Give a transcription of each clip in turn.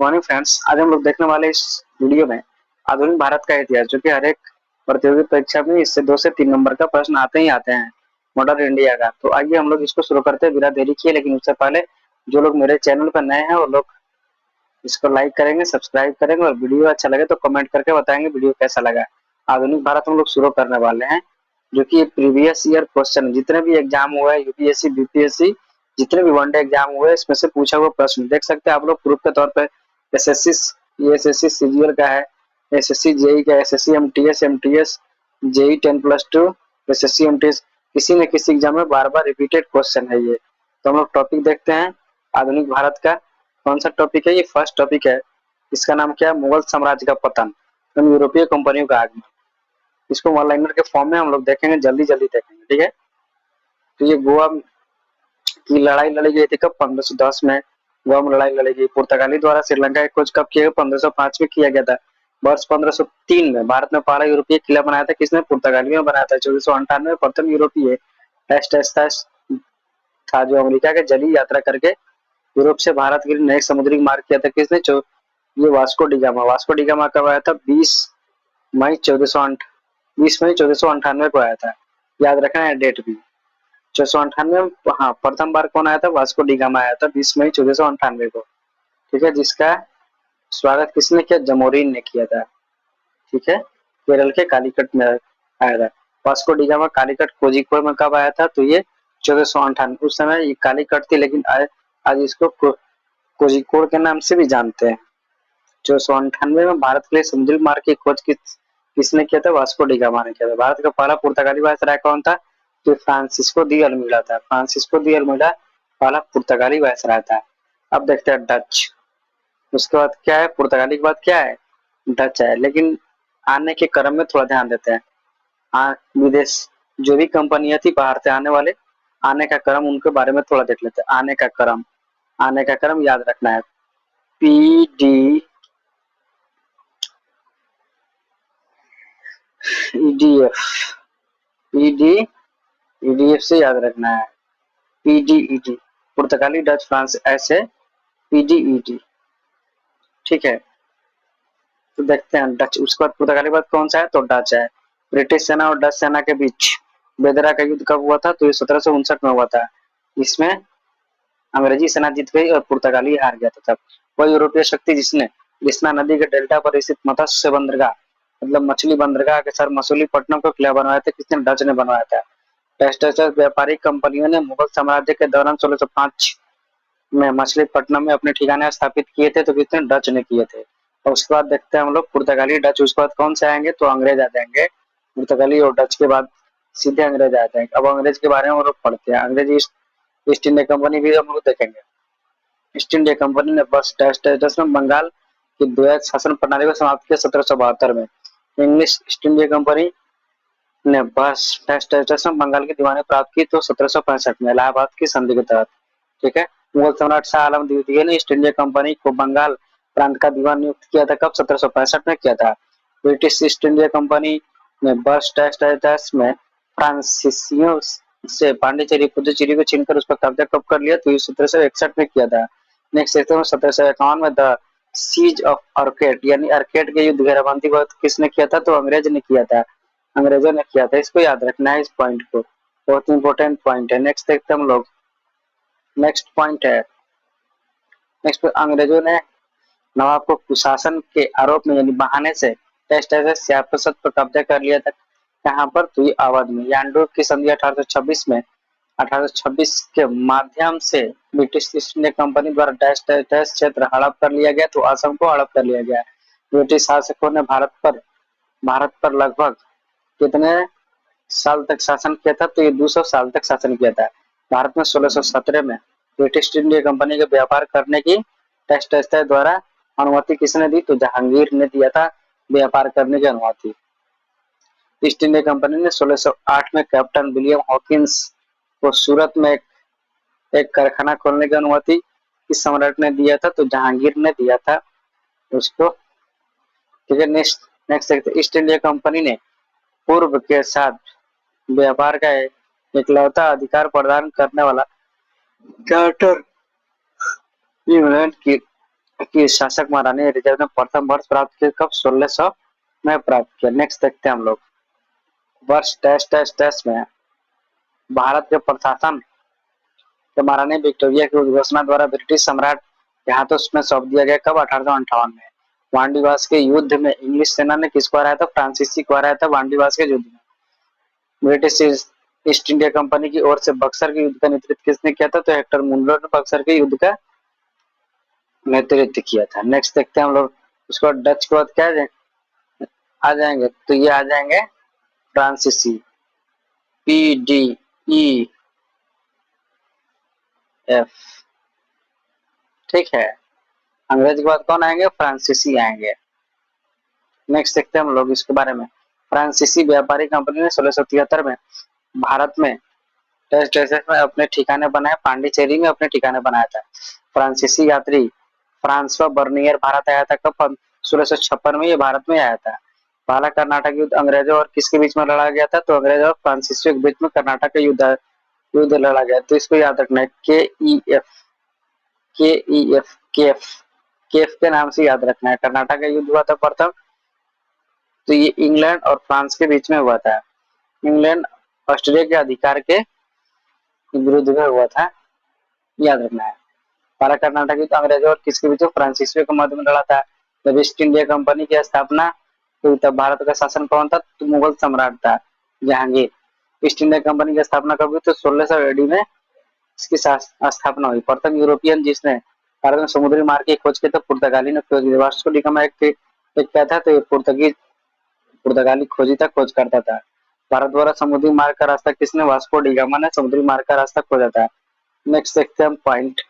Morning friends, आज हम लोग देखने वाले इस वीडियो में आधुनिक भारत का इतिहास, जो कि हर एक प्रतियोगी परीक्षा में इससे 2 से 3 नंबर का प्रश्न आते ही आते हैं मॉडर्न इंडिया का। तो आइए हम लोग इसको शुरू करते हैं बिना देरी किए। लेकिन उससे पहले जो लोग मेरे चैनल पर नए हैं वो लोग इसको लाइक करेंगे, सब्सक्राइब करेंगे और वीडियो अच्छा लगे तो कमेंट करके बताएंगे वीडियो कैसा लगा। आधुनिक भारत हम लोग शुरू करने वाले हैं, जो कि प्रीवियस ईयर क्वेश्चन जितने भी एग्जाम हुए, यूपीएससी बीपीएससी जितने भी वनडे एग्जाम हुए, इसमें से पूछा हुआ प्रश्न देख सकते हैं आप लोग प्रूफ के तौर पे। एसएससी, ये एसएससी सीजीएल का है, एसएससी जेई का, SSC MTS JE 10+2, SSC MTS, किसी न किसी एग्जाम में बार बार रिपीटेड क्वेश्चन है ये। तो हम लोग टॉपिक देखते हैं आधुनिक भारत का। कौन सा टॉपिक है? ये फर्स्ट टॉपिक है। इसका नाम क्या है? मुगल साम्राज्य का पतन एवं यूरोपीय कंपनियों का आगमन। इसको वन लाइनर के फॉर्म में हम लोग देखेंगे, जल्दी जल्दी देखेंगे, ठीक है। तो ये गोवा की लड़ाई लड़ी गई थी कब? 1510 में गोवा में लड़ाई लड़ी गई। पुर्तगाली द्वारा श्रीलंका की खोज कब किया गया? 1505 में किया गया था। वर्ष 1503 में भारत में पहला यूरोपीय किला बनाया था किसने? पुर्तगालियों ने बनाया था। 1498 में प्रथम यूरोपीय टेस्ट था जो अमेरिका के जलीय यात्रा करके यूरोप से भारत के लिए नए समुद्री मार्ग किया था किसने? ये वास्को डिगामा। वास्को डिगामा कब आया था? 20 मई 1498 को आया था। याद रखना है डेट भी। 1498 में, हाँ, प्रथम बार कौन आया था? वास्को डिगामा आया था 20 मई 1498 को, ठीक है। जिसका स्वागत किसने किया? जमोरिन ने किया था, ठीक है। केरल के कालीकट में आया था वास्को डिगामा। कालीकट कोझिकोड में कब आया था? तो ये 1498। उस समय ये कालीकट थी, लेकिन आज इसको कोझिकोड के नाम से भी जानते हैं। 1498 में भारत के लिए समुद्री मार्ग की खोज किसने किया था? वास्को डिगामा ने किया था। भारत का पहला पुर्तगाली वायसराय कौन था? तो फ्रांसिस्को दी अल्मीड़ा था। फ्रांसिस्को दी अल्मीड़ा पहला पुर्तगाली वायसराय था। अब देखते हैं डच। उसके बाद क्या है? पुर्तगाली के बाद क्या है? डच है। लेकिन आने के क्रम में थोड़ा ध्यान देते हैं। विदेश जो भी कंपनियां थी बाहर से आने वाले, आने का क्रम उनके बारे में थोड़ा देख लेते हैं। आने का क्रम याद रखना है। पीडी ईडीएफ, ईडी ईडीएफ से याद रखना है। पीडीईडी, पुर्तगाली डच फ्रांस ऐसे पीडीईडी, ठीक है। तो देखते हैं डच। उसके बाद पुर्तगाली बाद कौन सा है? तो डच है। ब्रिटिश सेना और डच सेना के बीच बेदरा का युद्ध कब हुआ था? तो ये 1759 में हुआ था। इसमें अंग्रेजी सेना जीत गई और पुर्तगाली हार गया था। तब वह यूरोपीय शक्ति जिसने कृष्णा नदी के डेल्टा पर स्थित मत्स्य बंदरगाह, मतलब मछली बंदरगाह के सर मसूलीपट्टनम को किला बनवाया था किसने? डच ने बनवाया था। टेस्ट व्यापारिक कंपनियों ने मुगल साम्राज्य के दौरान 1605 में मछलीपट्टनम में अपने ठिकाने स्थापित किए थे, तो किसने? डच ने किए थे। और उसके बाद देखते हैं हम लोग पुर्तगाली डच। उसके बाद कौन से आएंगे? तो अंग्रेज आ जाएंगे। पुर्तगाली और डच के बाद सीधे अंग्रेज आ जाएंगे। अब अंग्रेज के बारे में हम लोग पढ़ते हैं। अंग्रेज ईस्ट इंडिया कंपनी भी हम लोग देखेंगे। ईस्ट इंडिया कंपनी ने बस टेस्ट में बंगाल की द्वैत शासन प्रणाली को समाप्त किया 1772 में। इंग्लिश ईस्ट इंडिया कंपनी ने बस टेस्ट में बंगाल की दीवानी प्राप्त की तो 1765 में इलाहाबाद की संधि के तहत, ठीक है। मुगल सम्राट शाह आलम द्वितीय ने ईस्ट इंडिया कंपनी को बंगाल प्रांत का दीवान नियुक्त किया था कब? 1765 में किया था। ब्रिटिश ईस्ट इंडिया कंपनी ने बस टेस्ट में फ्रांसीसियों से पांडिचेरी पुदुचेरी को छीनकर उस पर कब्जा कब कर लिया? तो 1761 में किया था। नेक्स्ट देखते हैं 1751 में द सीज ऑफ अर्केट, यानी अर्केट के युद्ध घेराबंदी को किसने किया था? तो अंग्रेज ने किया था। अंग्रेजों ने किया था। इसको याद रखना है, इस पॉइंट को, बहुत इंपॉर्टेंट पॉइंट है। नेक्स्ट देखते हैं हम लोग। नेक्स्ट पॉइंट है, नेक्स्ट अंग्रेजों ने नवाब को कुशासन के आरोप में यानी बहाने से टेस्ट सियासत पर कब्जा कर लिया था। कहाँ पर? तो ये अवध में। यांडो की संधि 1826 में, 1826 के माध्यम से ब्रिटिश ईस्ट इंडिया कंपनी द्वारा टेस्ट क्षेत्र हड़प कर लिया गया, तो असम को हड़प कर लिया गया। ब्रिटिश शासकों ने भारत पर लगभग कितने साल तक शासन किया था? तो ये 200 साल तक शासन किया था। भारत में 1617 में ब्रिटिश इंडिया कंपनी के व्यापार करने की टेस्ट द्वारा अनुमति किसने दी? तो जहांगीर ने दिया था व्यापार करने की अनुमति। ईस्ट इंडिया कंपनी ने 1608 में कैप्टन विलियम हॉकिंस को सूरत में एक कारखाना खोलने की अनुमति किस सम्राट ने दिया था? तो जहांगीर ने दिया था उसको, ठीक है। नेक्स्ट नेक्स्ट देखते, ईस्ट इंडिया कंपनी ने पूर्व के साथ व्यापार का इकलौता अधिकार प्रदान करने वाला चार्टर इंग्लैंड की कि शासक महारानी एलिजाबेथ ने प्रथम वर्ष प्राप्त किया कब? 1600 में प्राप्त किया। नेक्स्ट देखते हैं हम लोग, वर्ष डैश डैश डैश में भारत के प्रशासन के महारानी विक्टोरिया की उद्घोषणा द्वारा ब्रिटिश सम्राट के हाथों उसमें सौंप दिया गया कब? 1858 में। वांडीवास के युद्ध में इंग्लिश सेना ने किसको हराया था? फ्रांसीसी को हराया था वांडीवास के युद्ध में। ब्रिटिश ईस्ट इंडिया कंपनी की ओर से बक्सर के युद्ध का नेतृत्व किसने किया था? तो हेक्टर मुनरो ने बक्सर के युद्ध का नेतृत्व किया था। नेक्स्ट देखते हैं हम लोग, उसके बाद डच के बाद क्या आ जाएंगे? तो ये आ जाएंगे फ्रांसीसी, PDEF। ठीक है, अंग्रेज के बाद कौन आएंगे? फ्रांसीसी आएंगे। नेक्स्ट देखते हैं हम लोग इसके बारे में, फ्रांसीसी व्यापारी कंपनी ने 1673 में भारत में में अपने ठिकाने बनाए, पांडिचेरी में अपने ठिकाने बनाया था। फ्रांसीसी यात्री फ्रांसवा बर्नियर भारत आया था कब? 1656 में ये भारत में आया था। पहला कर्नाटक युद्ध अंग्रेजों और किसके बीच में लड़ा गया था? तो अंग्रेजों और फ्रांसीसियों के बीच में कर्नाटक का युद्ध लड़ा गया। तो इसको याद रखना है, केफ केफ के नाम से याद रखना है। कर्नाटक का युद्ध हुआ था प्रथम, तो ये इंग्लैंड और फ्रांस के बीच में हुआ था। इंग्लैंड ऑस्ट्रेलिया के अधिकार के विरुद्ध में हुआ था, याद रखना है। पहला कर्नाटक युद्ध अंग्रेजों और किसके बीच? फ्रांसीसियों के मध्य में लड़ा था। जब ईस्ट इंडिया कंपनी की स्थापना हुई तब भारत का शासन कौन था? तो मुगल सम्राट था जहांगीर। ईस्ट इंडिया कंपनी की स्थापना कब हुई? तो 1600 AD में इसकी स्थापना हुई। प्रथम यूरोपियन जिसने भारत में समुद्री मार्ग की खोज की तो पुर्तगाली ने खोज की। वास्को डी गामा एक क्या था? तो पुर्तगाली खोज करता था। भारत द्वारा समुद्री मार्ग का रास्ता किसने? वास्को डी गामा ने समुद्री मार्ग का रास्ता खोजा था। नेक्स्ट देखते हैं हम पॉइंट,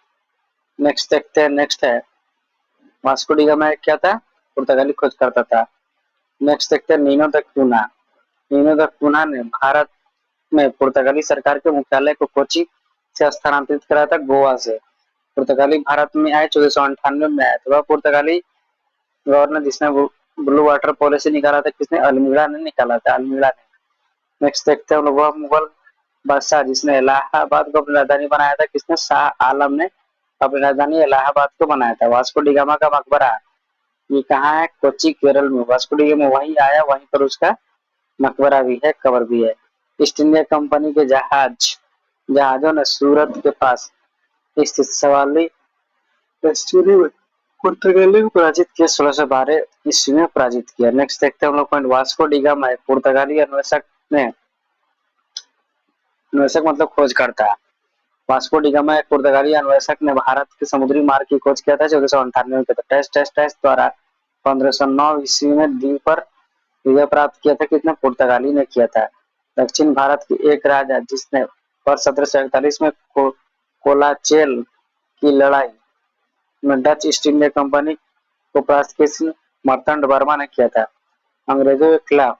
नेक्स्ट है वास्को डी गामा क्या था? पुर्तगाली खोज करता था। नेक्स्ट देखते हैं नीनो द क्यूना। नीनो द क्यूना ने भारत में पुर्तगाली सरकार के मुख्यालय को कोची से स्थानांतरित कराया था, गोवा से। पुर्तगाली भारत में आए 1498 में आए। तो वह पुर्तगाली गवर्नर जिसने ब्लू वाटर पॉलिसी निकाला था किसने? अल्मीड़ा ने निकाला था, अल्मीड़ा ने। नेक्स्ट देखते हैं हम लोग, वह मुगल बादशाह जिसने इलाहाबाद को अपनी राजधानी बनाया था किसने? शाह आलम ने अपनी राजधानी इलाहाबाद को बनाया था। वास्को डी गामा का मकबरा ये कहाँ है? कोची केरल में। वास्को डी गामा वहीं आया, वहीं पर उसका मकबरा भी है, कब्र भी है। ईस्ट इंडिया कंपनी के जहाजों ने सूरत के पास स्थित सवाली दस्तूरी में पुर्तगाली को पराजित किया। 1612 ईस्वी में पराजित किया। नेक्स्ट देखते हैं हम लोग पॉइंट, वास्को डी गामा पुर्तगाली अन्वेषक मतलब खोजकर्ता। वास्को डी गामा एक पुर्तगाली अन्वेषक ने भारत के समुद्री मार्ग की खोज किया था 1498 में। टेस्ट द्वारा 1509 ईस्वी में द्वीप पर विजय प्राप्त किया था किसने? पुर्तगाली ने किया था। दक्षिण भारत की एक राजा जिसने वर्ष 1741 में कोलाचेल की लड़ाई में डच ईस्ट इंडिया कंपनी को परास्त किया? मार्तंड वर्मा ने किया था। अंग्रेजों के खिलाफ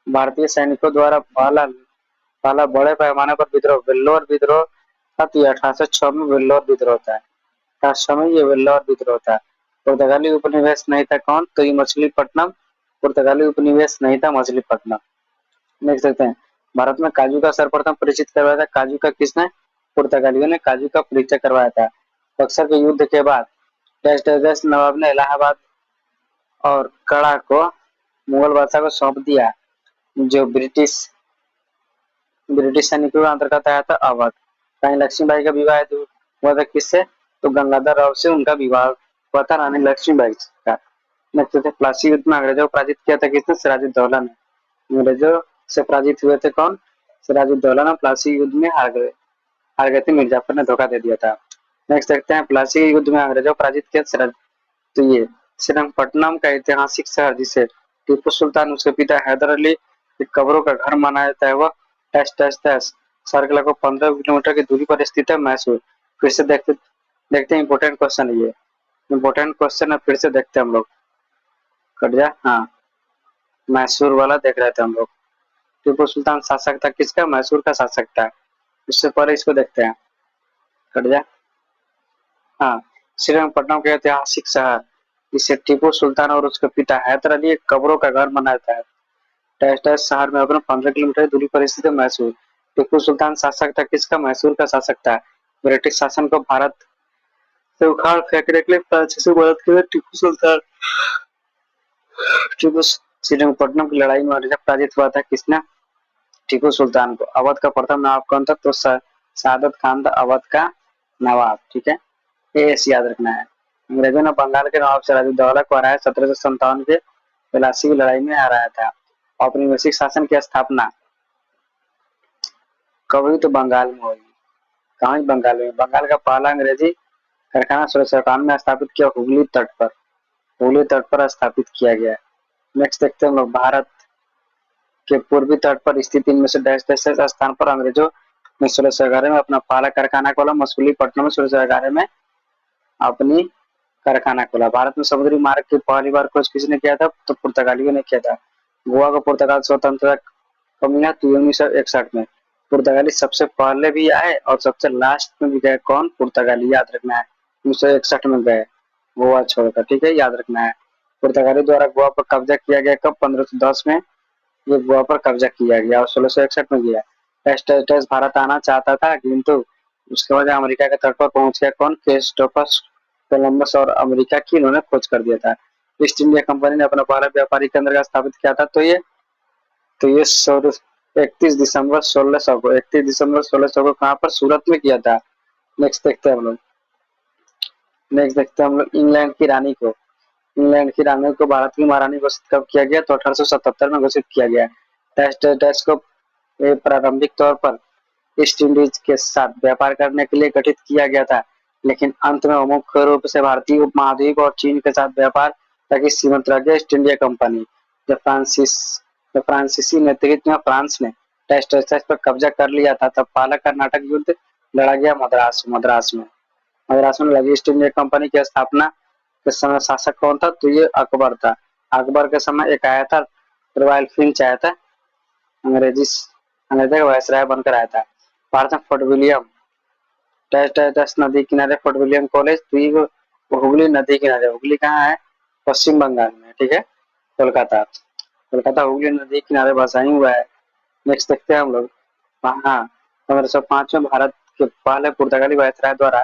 भारतीय सैनिकों द्वारा पहला बड़े पैमाने पर विद्रोह वेल्लोर विद्रोह था। तो 1806 में वेल्लोर विद्रोह था। 1806 में ये वेल्लोर विद्रोह था। पुर्तगाली उपनिवेश नहीं था कौन? तो ये मछलीपट्टनम पुर्तगाली उपनिवेश नहीं था, मछलीपट्टनम। नेक्स्ट देखते हैं, भारत में काजू का सर्वप्रथम परिचित करवाया था काजू का किसने? पुर्तगालियों ने काजू का परिचय करवाया था। बक्सर के युद्ध के बाद नवाब ने इलाहाबाद और कड़ा को मुगल बादशाह को सौंप दिया, जो ब्रिटिश सैनिकों के अंतर्गत आया था अवध। रानी लक्ष्मीबाई का विवाह हुआ था किससे? तो गंगाधर राव से उनका विवाह हुआ था, रानी लक्ष्मीबाई का। नेक्स्ट प्लासी युद्ध में अंग्रेजों को पराजित किया था किसने? सिराजुद्दौला ने। अंग्रेजों से पराजित हुए थे कौन? सिराजुद्दौला ने प्लासी युद्ध में हार गए थे, मिर्जापुर ने धोखा दे दिया था। नेक्स्ट देखते हैं, प्लासी युद्ध में अंग्रेजों को पराजित किया तो ये श्रीरंगपट्टनम का ऐतिहासिक शहर जिसे टीपू सुल्तान उसके पिता हैदर अली की कब्रों का घर माना जाता है, वह शहर के लगभग 15 किलोमीटर की दूरी पर स्थित है, मैसूर। फिर से देखते हैं इंपोर्टेंट क्वेश्चन है, ये इंपोर्टेंट क्वेश्चन है, फिर से देखते हैं हम लोग। कट जा, हाँ मैसूर वाला देख रहे थे हम लोग। टीपू सुल्तान शासक था किसका? मैसूर का शासक था। इससे पहले इसको देखते हैं, कट जा, हाँ श्रीरंगपट्टनम के ऐतिहासिक शहर जिसे टीपू सुल्तान और उसके पिता हैदर अली कब्रों का घर माना जाता है। शहर में अपने 15 किलोमीटर दूरी पर स्थित मैसूर। टीपू सुल्तान शासक था किसका? मैसूर का शासक था। ब्रिटिश शासन को भारत से उखाड़ फेंकने के लिए फ्रांसीसी मदद के लिए टीपू श्रीरंगपट्टनम की लड़ाई में जब पराजित हुआ था किसने? टीपू सुल्तान को। अवध का प्रथम नवाब कौन था? तो सादत खान था अवध का नवाब। ठीक है, ये ऐसे याद रखना है। अंग्रेजों ने बंगाल के नवाब सिराजुद्दौला को हराया 1757 के प्लासी की लड़ाई में हराया था। औपनिवेशिक शासन की स्थापना कब हुई? तो बंगाल में हुई। कहाँ? बंगाल में। बंगाल का पहला अंग्रेजी कारखाना 1651 में स्थापित किया हुगली तट पर। हुगली तट पर स्थापित किया गया। नेक्स्ट देखते हैं हम लोग, भारत के पूर्वी तट पर स्थित इनमें से डैश डैश स्थान पर अंग्रेजों ने 1611 में अपना पहला कारखाना खोला। मछलीपट्टनम में 1611 में अपनी कारखाना खोला। भारत में समुद्री मार्ग की पहली बार खोज किसने किया था? तो पुर्तगालियों ने किया था। गोवा को पुर्तगाल स्वतंत्रता कब मिला? तो 1961 में। पुर्तगाली सबसे पहले भी आए और सबसे लास्ट में भी गए। कौन? पुर्तगाली। याद रखना है, 1961 में गए गोवा छोड़कर। ठीक है, याद रखना है। पुर्तगाली द्वारा गोवा पर कब्जा किया गया कब? 1510 में ये गोवा पर कब्जा किया गया और 1661 में किया। टेस्ट भारत आना चाहता था किंतु उसके बाद अमेरिका के तट पर पहुंच गया। कौन? Christopher Columbus. और अमेरिका की इन्होंने खोज कर दिया था। ईस्ट इंडिया कंपनी ने अपना पहला व्यापारिक केंद्र का स्थापित किया था। तो ये 31 दिसंबर 1600 को 31 दिसंबर 1600 को कहाँ पर? सूरत में किया था। नेक्स्ट देखते हैं हम लोग, इंग्लैंड की रानी को। इंग्लैंड की रानी को भारत की महारानी घोषित कब किया गया? तो 1877 में घोषित किया गया। टेस्ट को प्रारंभिक तौर पर ईस्ट इंडीज के साथ व्यापार करने के लिए गठित किया गया था, लेकिन अंत में मुख्य रूप से भारतीय उपमहाद्वीप और चीन के साथ व्यापार तक सीमित रह गया ईस्ट इंडिया कंपनी। जब फ्रांसीसी नेतृत्व में फ्रांस ने टेस्ट पर कब्जा कर लिया था, तब पहला कर्नाटक युद्ध लड़ा गया मद्रास में लगी। ईस्ट इंडिया कंपनी की स्थापना के समय शासक कौन था? तो ये अकबर था। अकबर के समय एक आया था रॉयल फिंच आया था, अंग्रेजी अंग्रेजी का वायसराय बनकर आया था। भारत में फोर्ट विलियम नदी किनारे फोर्ट विलियम कॉलेज। तो ये हुगली नदी किनारे। हुगली कहाँ है? पश्चिम बंगाल में। ठीक है, कोलकाता हुगली नदी किनारे बसा ही हुआ है। नेक्स्ट देखते हैं हम लोग, हाँ, 1505 में भारत के पहले पुर्तगाली वायसराय द्वारा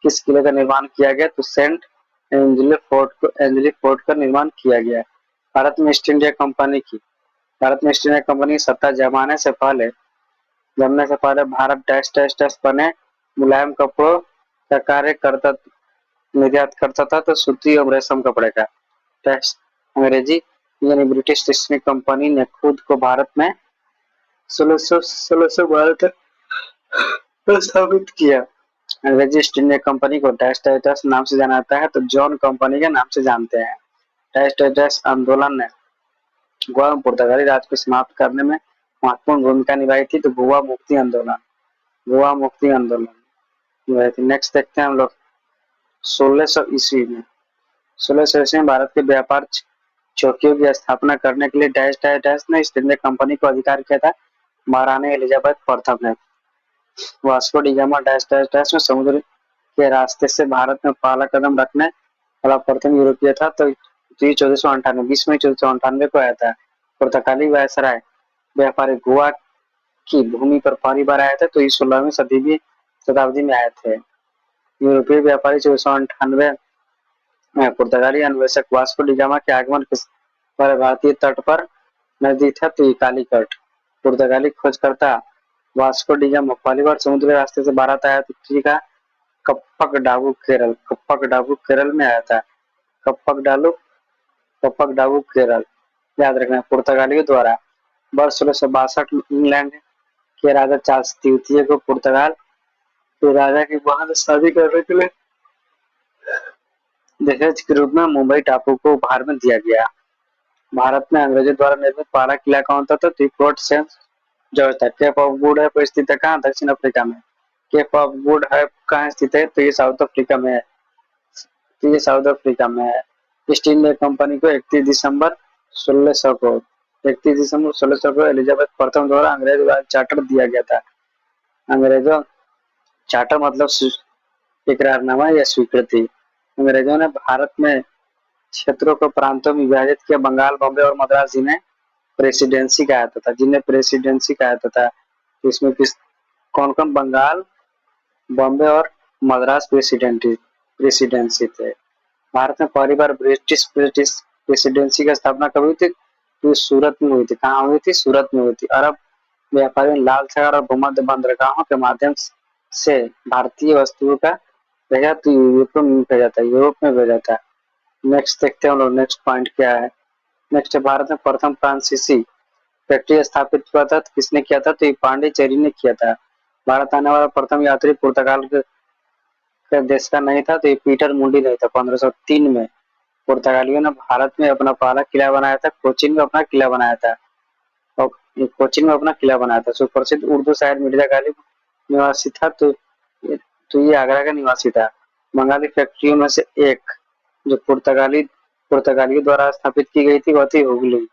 किस किले का निर्माण किया गया? तो सेंट एंजली फोर्ट का निर्माण किया गया। भारत में ईस्ट इंडिया कंपनी की सत्ता जमने से पहले भारत डैश डैश डैश बने मुलायम कपड़ों का कार्य करता निर्यात करता था। तो सूती और रेशम कपड़े का। डैश अंग्रेजी यानी ब्रिटिश ईस्ट इंडिया कंपनी ने खुद को भारत में 1612 तक स्थापित किया। अंग्रेजी ईस्ट इंडिया कंपनी को डैश डैश डैश नाम से जाना जाता है, तो जॉन कंपनी के नाम से जानते हैं। डैश डैश डैश आंदोलन ने गोवा में पुर्तगाली राज को समाप्त करने में महत्वपूर्ण भूमिका निभाई थी। तो गोवा मुक्ति आंदोलन निभाई थी। नेक्स्ट देखते हैं हम लोग, 1600 ईस्वी में 1600 ईस्वी में भारत के व्यापार चौकियों की स्थापना करने के लिए डैश डैश डैश ने ईस्ट इंडिया कंपनी को अधिकार किया था। महारानी एलिजाबेथ प्रथम ने। Vasco D gamma dash dash dash में समुद्र के रास्ते से भारत में पहला कदम रखने वाला प्रथम यूरोपीय था। तो 1498 को आया था। पुर्तगाली वायसराय व्यापारी गोवा की भूमि पर पहली बार आए थे। तो 16वीं शताब्दी में आए थे। यूरोपीय व्यापारी 1498 में पुर्तगाली अन्वेषक वास्को डी गामा के आगमन के पर भारतीय तट पर नजदीक था। तो कालीकट। पुर्तगाली खोजकर्ता वास्को डी गामा पहली बार समुद्री रास्ते से भारत आया था। कप्पक डाबू केरल में आया था। कप्पक डाबू केरल। याद रखना। पुर्तगालियों द्वारा वर्ष 1662 में इंग्लैंड के राजा चार्ल्स तृतीय को पुर्तगाल के राजा की बहन से शादी करने के लिए दहेज के रूप में मुंबई टापू को उपहार में दिया गया। भारत में अंग्रेजों द्वारा निर्मित पहला किला कौन था? तो फोर्ट सेंट जॉर्ज था। केप ऑफ गुड होप स्थित है कहाँ? दक्षिण अफ्रीका में। केप ऑफ गुड होप कहाँ स्थित है? तो ये साउथ अफ्रीका में है। ईस्ट इंडिया कंपनी को 31 दिसंबर 1600 को एलिजाबेथ प्रथम द्वारा अंग्रेज चार्टर दिया गया था। अंग्रेजों चार्टर मतलब इकरारनामा या स्वीकृति। अंग्रेजों ने भारत में क्षेत्रों को प्रांतों में विभाजित किया। बंगाल, बॉम्बे और मद्रास जिन्हें प्रेसिडेंसी कहा जाता था। इसमें कौन कौन? बंगाल, बॉम्बे और मद्रास प्रेसिडेंसी थे। भारत में पहली बार ब्रिटिश ब्रिटिश प्रेसिडेंसी की स्थापना कब हुई थी? तो सूरत में हुई थी। कहाँ हुई थी? सूरत में हुई थी। अरब व्यापारी लाल सागर और भूमध्य बंदरगाहों के माध्यम से भारतीय वस्तुओं का भेजा तो यूरोप में भेजा था, यूरोप में भेजा था। नेक्स्ट देखते हैं हम लोग, नेक्स्ट पॉइंट क्या है। नेक्स्ट है, भारत में प्रथम फ्रांसीसी फैक्ट्री स्थापित हुआ था तो किसने किया था? तो ये पांडिचेरी ने किया था। भारत आने वाला प्रथम यात्री पुर्तगाल के देश का नहीं था, तो ये पीटर मुंडी नहीं था। 1503 में पुर्तगालियों ने भारत में अपना पहला किला बनाया था, कोचीन में अपना किला बनाया था। और कोचीन में अपना किला बनाया था। सुप्रसिद्ध उर्दू शायर मिर्जा गालिब निवासी था, तो ये आगरा का निवासी था। बंगाली फैक्ट्रियों में से एक जो पुर्तगालियों द्वारा स्थापित की गई थी वह थी हुगली।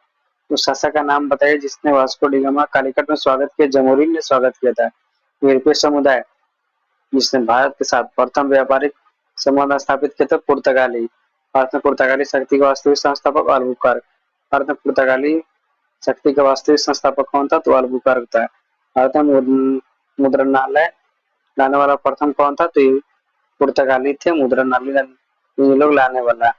उस शासक का नाम बताइए जिसने वास्को डी गामा कालीकट में स्वागत किया, जमोरिन ने स्वागत किया था। यूरोपीय समुदाय जिसने भारत के साथ प्रथम व्यापारिक संबंध स्थापित किया था, पुर्तगाली। भारत में पुर्तगाली शक्ति का वास्तविक संस्थापक अल्बुकर्क। भारत में पुर्तगाली शक्ति का वास्तविक संस्थापक कौन था? तो अल्बुकर्क था। भारत में मुद्रणालय लाने वाला प्रथम कौन था? तो ये पुर्तगाली थे, मुद्रणालय ये लोग लाने वाला।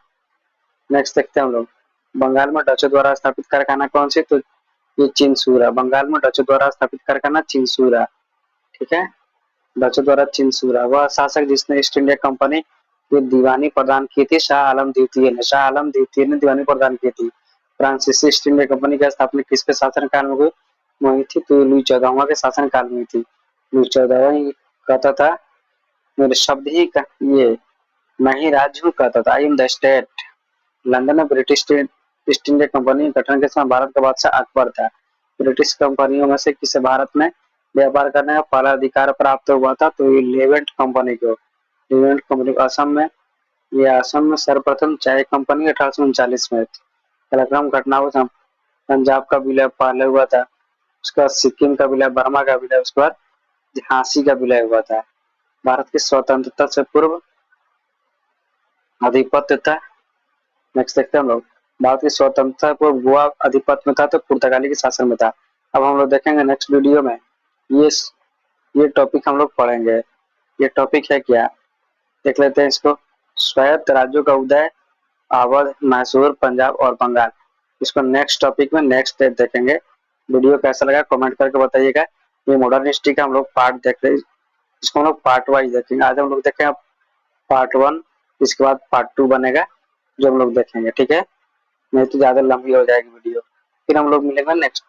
नेक्स्ट देखते हैं हम लोग, बंगाल में डचों द्वारा स्थापित कारखाना कौन सी? तो ये चिंसूरा। बंगाल में डचों द्वारा स्थापित कारखाना चिंसूरा। ठीक है, डचों द्वारा चिंसूरा। वह शासक जिसने ईस्ट इंडिया कंपनी की दीवानी प्रदान की थी, शाह आलम द्वितीय ने। शाह आलम द्वितीय ने दीवानी प्रदान की थी। फ्रांसीसी ईस्ट इंडिया कंपनी की स्थापना किसके शासनकाल में हुई थी? तो लुई 14वां के शासनकाल में हुई थी। लुई 14वां कहता था मेरे शब्द ही ये मैं ही राज्य हूँ कहता था, I am the state. London में ब्रिटिश ईस्ट इंडिया कंपनी के गठन के समय भारत का बादशाह अकबर था। ब्रिटिश कंपनियों में से किसे भारत में व्यापार करने का पहला अधिकार प्राप्त हुआ था? तो ये लेवेंट कंपनी को। लेवेंट कंपनी असम में सर्वप्रथम चाय कंपनी 1839 में। पराक्रम घटनाओं से पंजाब का विलय पहले हुआ था, उसके बाद सिक्किम का विलय, बर्मा का विलय, उसके बाद झांसी का विलय हुआ था। भारत की स्वतंत्रता से पूर्व आधिपत्य था। नेक्स्ट देखते हैं हम लोग, भारत की स्वतंत्रता पूर्व गोवा अधिपत्य में था तो पुर्तगाली के शासन में था। अब हम लोग देखेंगे नेक्स्ट वीडियो में ये ये टॉपिक हम लोग पढ़ेंगे। ये टॉपिक है क्या, देख लेते हैं इसको। स्वायत्त राज्यों का उदय, अवध, मैसूर, पंजाब और बंगाल। इसको नेक्स्ट टॉपिक में नेक्स्ट डेट देखेंगे। वीडियो कैसा लगा कमेंट करके बताइएगा। ये मॉडर्न हिस्ट्री का हम लोग पार्ट देख रहे हैं, इसको हम लोग पार्ट वाइज देखेंगे। आज हम लोग देखें पार्ट 1, इसके बाद पार्ट 2 बनेगा जो हम लोग देखेंगे। ठीक है, नहीं तो ज्यादा लंबी हो जाएगी वीडियो। फिर हम लोग मिलेंगे नेक्स्ट